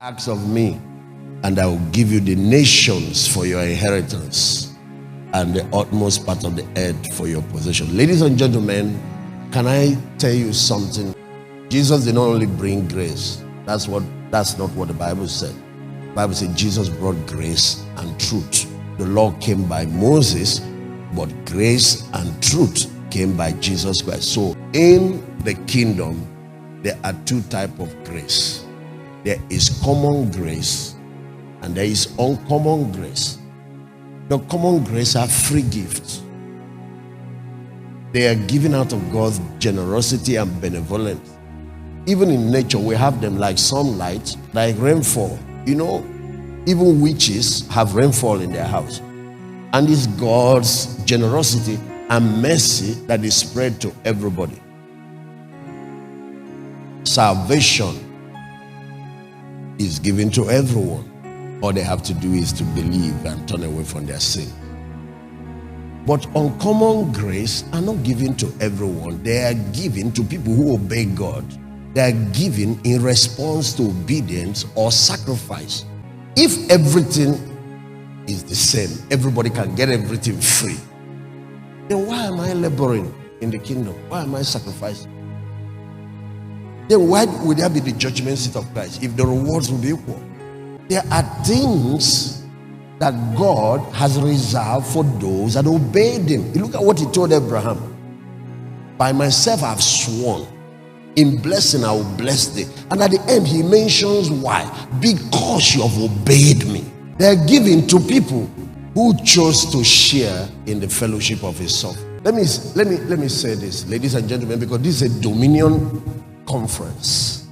Ask of me, and I will give you the nations for your inheritance and the utmost part of the earth for your possession. Ladies and gentlemen, can I tell you something? Jesus did not only bring grace. That's not what the Bible said. The Bible said Jesus brought grace and truth. The law came by Moses, but grace and truth came by Jesus Christ. So in the kingdom, there are two types of grace. There is common grace and there is uncommon grace. The common grace are free gifts. They are given out of God's generosity and benevolence. Even in nature, we have them like sunlight, like rainfall. You know, even witches have rainfall in their house. And it's God's generosity and mercy that is spread to everybody. Salvation is given to everyone. All they have to do is to believe and turn away from their sin. But uncommon grace are not given to everyone. They are given to people who obey God. They are given in response to obedience or sacrifice. If everything is the same, everybody can get everything free, then why am I laboring in the kingdom? Why am I sacrificing? Then why would there be the judgment seat of Christ if the rewards will be equal? There are things that God has reserved for those that obeyed him. You look at what he told Abraham. By myself I have sworn, in blessing I will bless thee. And at the end he mentions why. Because you have obeyed me. They are given to people who chose to share in the fellowship of his son. Let me say this, ladies and gentlemen, because this is a dominion conference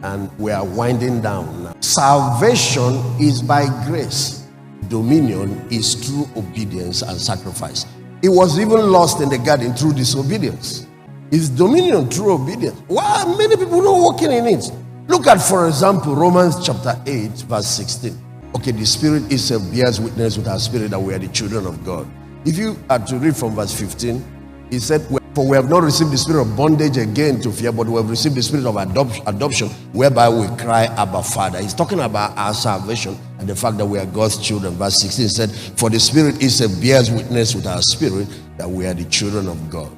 and we are winding down now. Salvation is by grace. Dominion is through obedience and sacrifice. It was even lost in the garden through disobedience. It's dominion through obedience. Why are many people not walking in it? Look at, for example, Romans chapter 8 verse 16. Okay, the Spirit itself bears witness with our spirit that we are the children of God. If you are to read from verse 15, he said, for we have not received the spirit of bondage again to fear, but we have received the spirit of adoption, whereby we cry, Abba, Father. He's talking about our salvation and the fact that we are God's children. Verse 16 said, for the Spirit itself bears witness with our spirit that we are the children of God.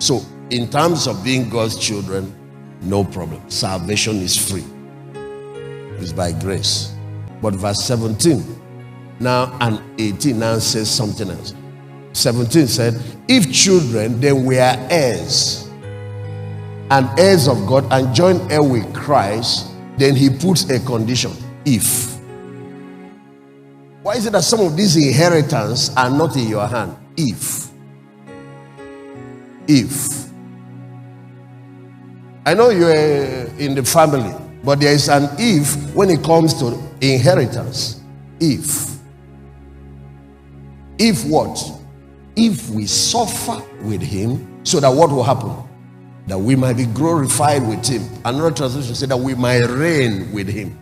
So, in terms of being God's children, no problem. Salvation is free. It's by grace. But verse 17 now and 18 now says something else. 17 said, if children, then we are heirs, and heirs of God, and joint heir with Christ. Then he puts a condition, if. Why is it that some of these inheritance are not in your hand? If I know you're in the family, but there is an if when it comes to inheritance. If what? If we suffer with him, so that what will happen? That we might be glorified with him. Another translation said that we might reign with him.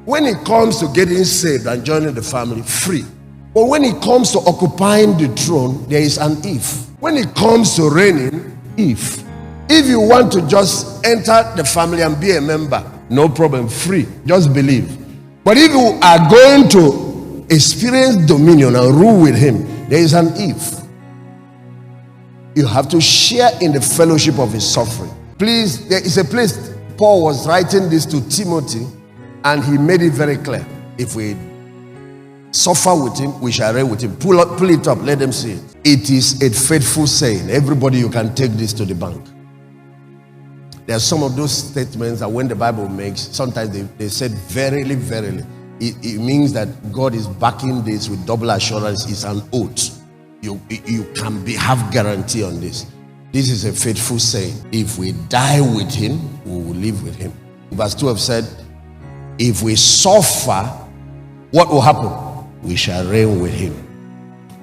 When it comes to getting saved and joining the family, free. But when it comes to occupying the throne, there is an if. When it comes to reigning, if you want to just enter the family and be a member, no problem, free, just believe. But if you are going to experience dominion and rule with him, there is an if. You have to share in the fellowship of his suffering. Please, there is a place Paul was writing this to Timothy, and he made it very clear. If we suffer with him, we shall reign with him. Pull it up, let them see it. It is a faithful saying. Everybody, you can take this to the bank. There are some of those statements that when the Bible makes, sometimes they said verily, verily. It means that God is backing this with double assurance. It's an oath. You can have guarantee on this. This is a faithful saying. If we die with him, we will live with him. Verse 12 said, if we suffer, what will happen? We shall reign with him.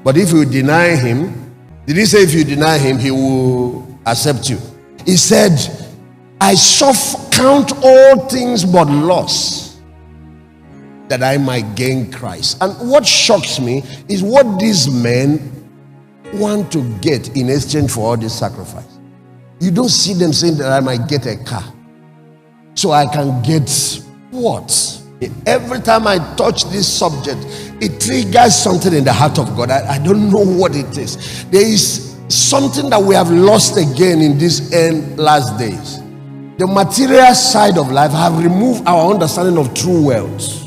But if you deny him, did he say if you deny him, he will accept you? He said, I count all things but loss, that I might gain Christ. And what shocks me is what these men want to get in exchange for all this sacrifice. You don't see them saying that I might get a car, so I can get What? Every time I touch this subject, it triggers something in the heart of God. I don't know what it is. There is something that we have lost again in these last days. The material side of life have removed our understanding of true wealth.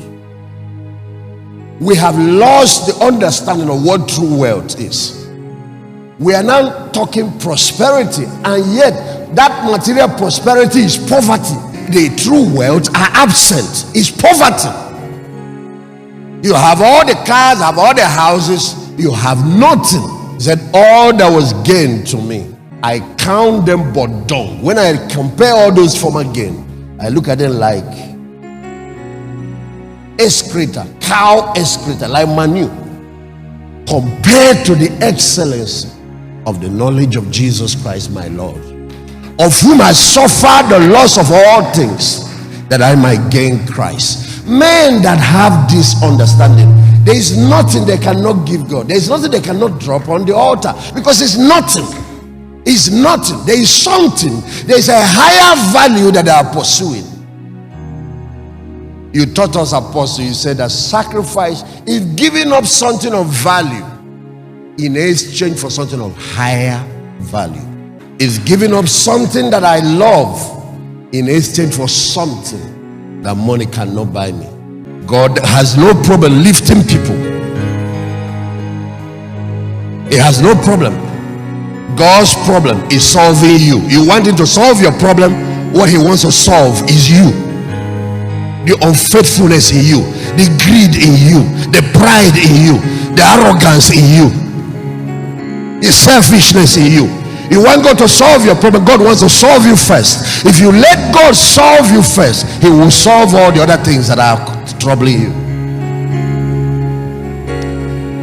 We have lost the understanding of what true wealth is. We are now talking prosperity, and yet that material prosperity is poverty. The true wealth are absent. It's poverty. You have all the cars, have all the houses, you have nothing. He said, all that was gained to me, I count them but dung. When I compare all those former gain, I look at them like excreta, cow excreta, like manure, compared to the excellency of the knowledge of Jesus Christ my Lord, of whom I suffered the loss of all things, that I might gain Christ. Men that have this understanding, there is nothing they cannot give God. There is nothing they cannot drop on the altar, because it's nothing. It's nothing. There is something. There is a higher value that they are pursuing. You taught us, apostle, you said that sacrifice is giving up something of value in exchange for something of higher value. Is giving up something that I love in exchange for something that money cannot buy me. God has no problem lifting people. He has no problem. God's problem is solving you. You want him to solve your problem. What he wants to solve is you. The unfaithfulness in you, the greed in you, the pride in you, the arrogance in you, the selfishness in you. You want God to solve your problem. God wants to solve you first. If you let God solve you first, he will solve all the other things that are troubling you.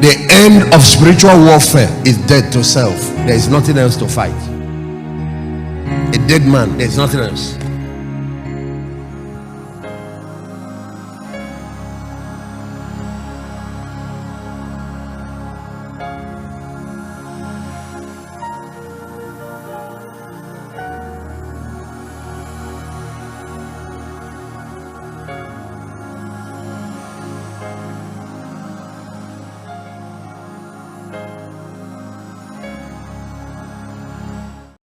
The end of spiritual warfare is death to self. There is nothing else to fight. A dead man, there is nothing else.